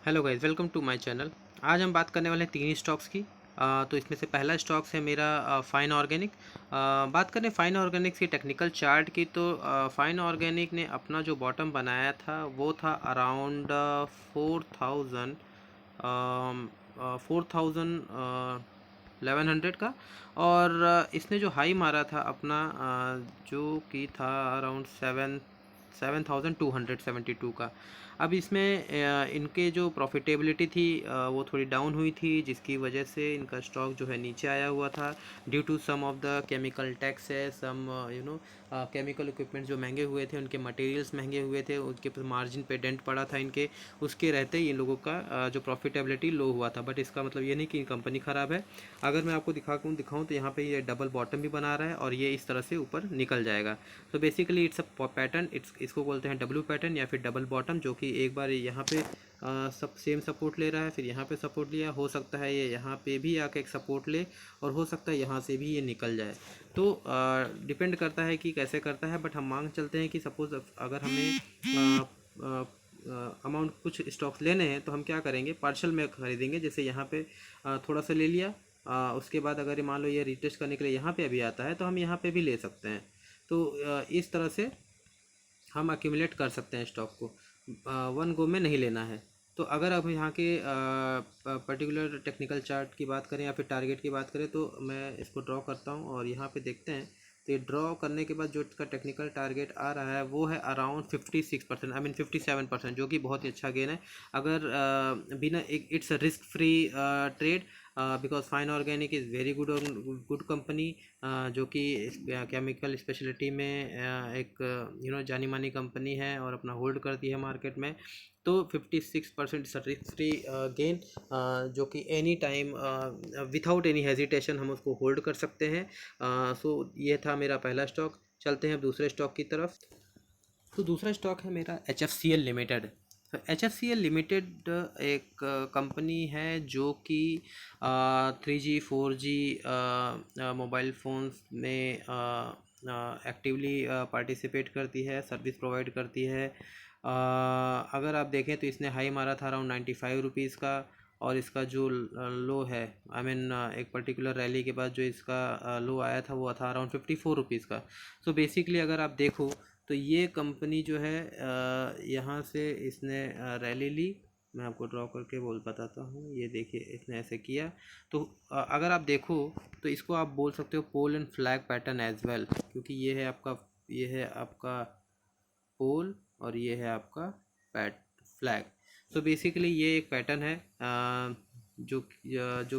Hello guys, welcome to my channel. आज हम बात करने वाले हैं तीन स्टॉक्स की। तो इसमें से पहला स्टॉक्स है मेरा फाइन ऑर्गेनिक। बात करें फाइन ऑर्गेनिक की टेक्निकल चार्ट की, तो फाइन ऑर्गेनिक ने अपना जो बॉटम बनाया था वो था अराउंड 4000 1100 का। और इसने जो हाई मारा था अपना, जो कि था अराउंड 7272 का। अब इसमें इनके जो प्रॉफिटेबिलिटी थी वो थोड़ी डाउन हुई थी, जिसकी वजह से इनका स्टॉक जो है नीचे आया हुआ था, due to some of the chemical tax है, सम केमिकल इक्विपमेंट जो महंगे हुए थे, उनके मटेरियल्स महंगे हुए थे, उनके मार्जिन पे डेंट पड़ा था इनके। उसके रहते ही इन लोगों का जो प्रॉफिटेबिलिटी लो हुआ था। बट इसका मतलब ये नहीं कि कंपनी ख़राब है। अगर मैं आपको दिखाऊँ तो यहाँ पे ये डबल बॉटम भी बना रहा है और ये इस तरह से ऊपर निकल जाएगा। तो बेसिकली इट्स अ पैटर्न, इसको बोलते हैं डब्ल्यू पैटर्न या फिर डबल बॉटम, जो कि एक बार यहाँ पे सब सेम सपोर्ट ले रहा है, फिर यहाँ पे सपोर्ट लिया, हो सकता है ये यहाँ पे भी आके एक सपोर्ट ले, और हो सकता है यहाँ से भी ये निकल जाए। तो डिपेंड करता है कि कैसे करता है। बट हम मांग चलते हैं कि सपोज़ अगर हमें अमाउंट कुछ स्टॉक्स लेने हैं तो हम क्या करेंगे, पार्शल में खरीदेंगे। जैसे यहाँ पे थोड़ा सा ले लिया, उसके बाद अगर मान लो ये रिटेस्ट करने के लिए यहाँ पे अभी आता है तो हम यहाँ पे भी ले सकते हैं। तो इस तरह से हम अक्यूमुलेट कर सकते हैं स्टॉक को, वन गो में नहीं लेना है। तो अगर अब यहाँ के पर्टिकुलर टेक्निकल चार्ट की बात करें या फिर टारगेट की बात करें, तो मैं इसको ड्रॉ करता हूँ और यहाँ पे देखते हैं। तो ये ड्रॉ करने के बाद जो इसका टेक्निकल टारगेट आ रहा है वो है अराउंड 56%, आई मीन 57%, जो कि बहुत ही अच्छा गेन है। अगर बिना एक, it's a risk free trade, because fine organic is very good company, जो कि केमिकल स्पेशलिटी में एक जानी मानी कंपनी है और अपना होल्ड करती है मार्केट में। तो 56% रिस्क फ्री गेन, जो कि any time without any hesitation हम उसको होल्ड कर सकते हैं। सो ये था मेरा पहला स्टॉक। चलते हैं अब दूसरे स्टॉक की तरफ। तो दूसरा स्टॉक है मेरा HFCL लिमिटेड। तो HFCL लिमिटेड एक कंपनी है जो कि 3G 4G मोबाइल फ़ोन्स में एक्टिवली पार्टिसिपेट करती है, सर्विस प्रोवाइड करती है। अगर आप देखें तो इसने हाई मारा था अराउंड 95 रुपीज़ का, और इसका जो लो है, आई मीन एक पर्टिकुलर रैली के बाद जो इसका लो आया था वो था अराउंड 54 रुपीज़ का। सो बेसिकली अगर आप देखो तो ये कंपनी जो है यहाँ से इसने रैली ली। मैं आपको ड्रॉ करके बताता हूँ। ये देखिए, इसने ऐसे किया। तो अगर आप देखो तो इसको आप बोल सकते हो pole and flag pattern as well, क्योंकि ये है आपका पोल और ये है आपका पैट फ्लैग। सो बेसिकली ये एक पैटर्न है जो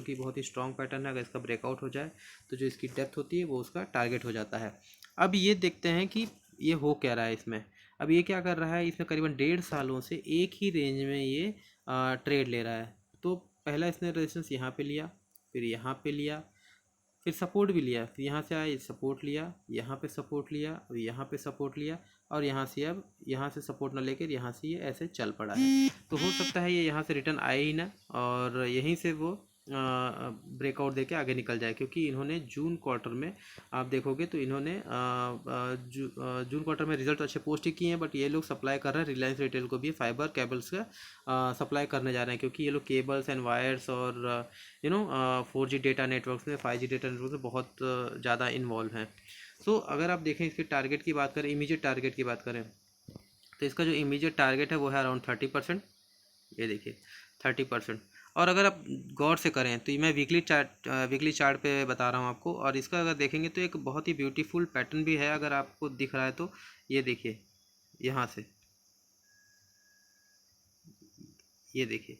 कि बहुत ही स्ट्रॉन्ग पैटर्न है। अगर इसका ब्रेकआउट हो जाए तो जो इसकी डेप्थ होती है वो उसका टारगेट हो जाता है। अब ये देखते हैं कि ये हो क्या रहा है इसमें। अब ये क्या कर रहा है, इसमें करीबन 1.5 सालों से एक ही रेंज में ये ट्रेड ले रहा है। तो पहला इसने रेजिस्टेंस यहाँ पे लिया, फिर यहाँ पे लिया, फिर सपोर्ट भी लिया, फिर यहाँ से आया सपोर्ट लिया, यहाँ पे सपोर्ट लिया और यहाँ पे सपोर्ट लिया, और यहाँ से अब यहाँ से सपोर्ट ना लेकर यहाँ से ये ऐसे चल पड़ा है। तो हो सकता है ये यहाँ से रिटर्न आए ही ना, और यहीं से वो ब्रेकआउट देके आगे निकल जाए, क्योंकि इन्होंने जून क्वार्टर में, आप देखोगे तो इन्होंने जून क्वार्टर में रिजल्ट अच्छे पोस्ट ही किए हैं। बट ये लोग सप्लाई कर रहे हैं रिलायंस रिटेल को भी फाइबर केबल्स का सप्लाई करने जा रहे हैं, क्योंकि ये लोग केबल्स एंड वायर्स और 4G डेटा नेटवर्क्स में, 5G डेटा नेटवर्क में बहुत ज़्यादा इन्वॉल्व हैं। सो अगर आप देखें इसके टारगेट की बात करें, इमीडिएट टारगेट की बात करें, तो इसका जो इमीडिएट टारगेट है वो है अराउंड 30%। ये देखिए 30%। और अगर आप गौर से करें तो मैं वीकली चार्ट पे बता रहा हूँ आपको, और इसका अगर देखेंगे तो एक बहुत ही ब्यूटीफुल पैटर्न भी है। अगर आपको दिख रहा है तो ये देखिए, यहाँ से ये देखिए,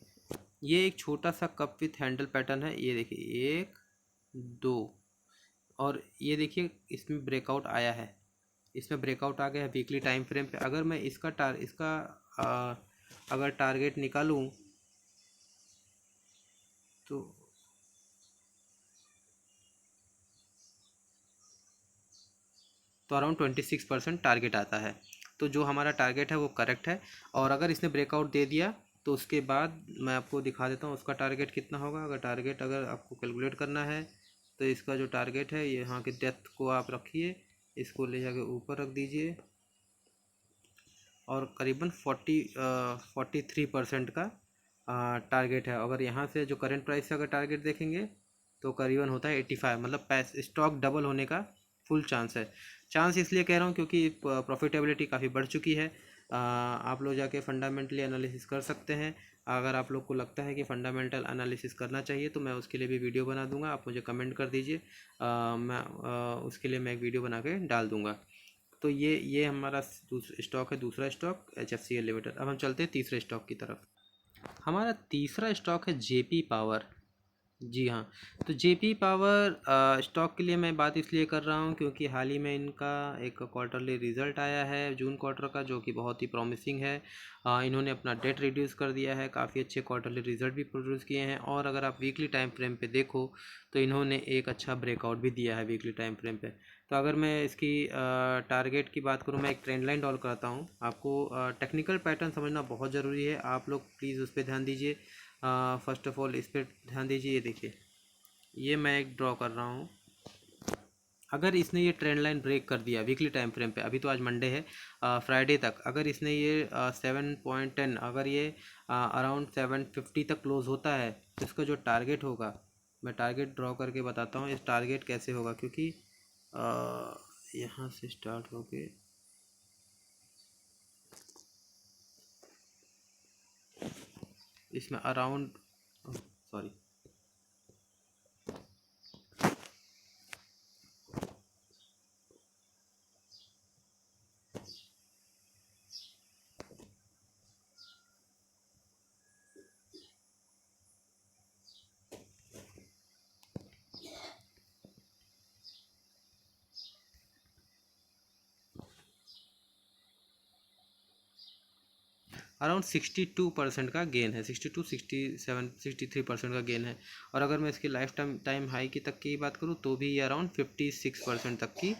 ये एक छोटा सा कप विथ हैंडल पैटर्न है। ये देखिए, एक, दो, और ये देखिए इसमें ब्रेकआउट आया है, इसमें ब्रेकआउट आ गया है वीकली टाइम फ्रेम पे। अगर मैं इसका आ, अगर टारगेट निकालूं तो अराउंड 26% टारगेट आता है। तो जो हमारा टारगेट है वो करेक्ट है। और अगर इसने ब्रेकआउट दे दिया तो उसके बाद मैं आपको दिखा देता हूँ उसका टारगेट कितना होगा। अगर आपको कैलकुलेट करना है तो इसका जो टारगेट है, यहाँ की डेप्थ को आप रखिए, इसको ले जाके ऊपर रख दीजिए, और करीबन 43% का टारगेट है। अगर यहाँ से जो करंट प्राइस से अगर टारगेट देखेंगे तो करीबन होता है 85, मतलब स्टॉक डबल होने का फुल चांस है। चांस इसलिए कह रहा हूँ क्योंकि प्रॉफिटेबिलिटी काफ़ी बढ़ चुकी है। आप लोग जाके फंडामेंटली एनालिसिस कर सकते हैं। अगर आप लोग को लगता है कि फ़ंडामेंटल एनालिसिस करना चाहिए तो मैं उसके लिए भी वीडियो बना दूंगा, आप मुझे कमेंट कर दीजिए, मैं उसके लिए मैं एक वीडियो बना के डाल दूंगा। तो ये हमारा स्टॉक है, दूसरा स्टॉक HFCL लिमिटेड। अब हम चलते हैं तीसरे स्टॉक की तरफ। हमारा तीसरा स्टॉक है JP पावर। जी हाँ, तो JP पावर स्टॉक के लिए मैं बात इसलिए कर रहा हूँ क्योंकि हाल ही में इनका एक क्वार्टरली रिज़ल्ट आया है जून क्वार्टर का, जो कि बहुत ही प्रॉमिसिंग है। इन्होंने अपना डेट रिड्यूस कर दिया है, काफ़ी अच्छे क्वार्टरली रिज़ल्ट भी प्रोड्यूस किए हैं, और अगर आप वीकली टाइम फ्रेम पे देखो तो इन्होंने एक अच्छा ब्रेकआउट भी दिया है वीकली टाइम फ्रेम पे। तो अगर मैं इसकी टारगेट की बात करूँ, मैं एक ट्रेंड लाइन ड्रॉ करता हूँ। आपको टेक्निकल पैटर्न समझना बहुत ज़रूरी है, आप लोग प्लीज़ उस पर ध्यान दीजिए। फर्स्ट ऑफ ऑल इस पर ध्यान दीजिए। ये देखिए, ये मैं एक ड्रॉ कर रहा हूँ। अगर इसने ये ट्रेंड लाइन ब्रेक कर दिया वीकली टाइम फ्रेम पे, अभी तो आज मंडे है, फ्राइडे तक अगर इसने ये 7.10, अगर ये अराउंड 750 तक क्लोज होता है तो इसका जो टारगेट होगा, मैं टारगेट ड्रॉ करके बताता हूँ इस टारगेट कैसे होगा। क्योंकि यहाँ से स्टार्ट होके इसमें अराउंड, सॉरी, अराउंड 62% का गेन है, 62, 67, 63% का गेन है। और अगर मैं इसकी लाइफ टाइम हाई की तक की बात करूँ तो भी ये अराउंड 56% तक की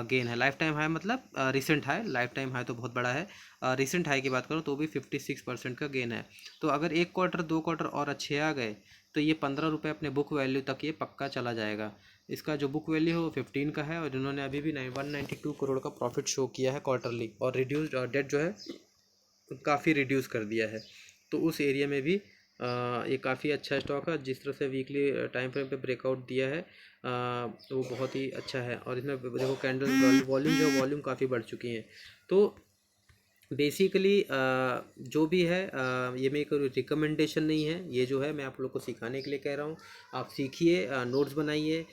गेन है। लाइफ टाइम हाई मतलब recent high, life time high तो बहुत बड़ा है, रिसेंट हाई की बात करूँ तो भी 56% का गेन है। तो अगर एक क्वार्टर दो क्वार्टर और अच्छे आ गए तो ये 15 रुपये अपने बुक वैल्यू तक ये पक्का चला जाएगा। इसका जो बुक वैल्यू है वो 15 का है, और इन्होंने अभी भी 192 करोड़ का प्रॉफिट शो किया है क्वार्टरली, और रिड्यूस्ड डेट जो है काफ़ी रिड्यूस कर दिया है। तो उस एरिया में भी ये काफ़ी अच्छा स्टॉक है। जिस तरह से वीकली टाइम फ्रेम पे ब्रेकआउट दिया है तो वो बहुत ही अच्छा है। और इसमें देखो कैंडल वॉल्यूम जो वॉल्यूम काफ़ी बढ़ चुकी हैं। तो बेसिकली जो भी है ये मेरी कोई रिकमेंडेशन नहीं है, ये जो है मैं आप लोग को सिखाने के लिए कह रहा हूँ। आप सीखिए, नोट्स बनाइए,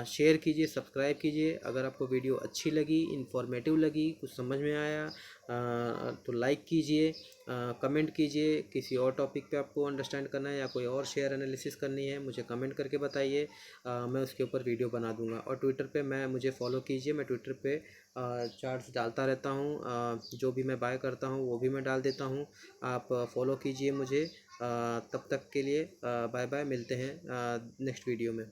शेयर कीजिए, सब्सक्राइब कीजिए। अगर आपको वीडियो अच्छी लगी, इन्फॉर्मेटिव लगी, कुछ समझ में आया तो लाइक कीजिए, कमेंट कीजिए। किसी और टॉपिक पे आपको अंडरस्टैंड करना है या कोई और शेयर एनालिसिस करनी है मुझे कमेंट करके बताइए, मैं उसके ऊपर वीडियो बना दूंगा। और ट्विटर पे मुझे फॉलो कीजिए, मैं ट्विटर पे चार्ट्स डालता रहता हूँ, जो भी मैं बाय करता हूँ वो भी मैं डाल देता हूँ। आप फॉलो कीजिए मुझे। तब तक के लिए बाय बाय, मिलते हैं नेक्स्ट वीडियो में।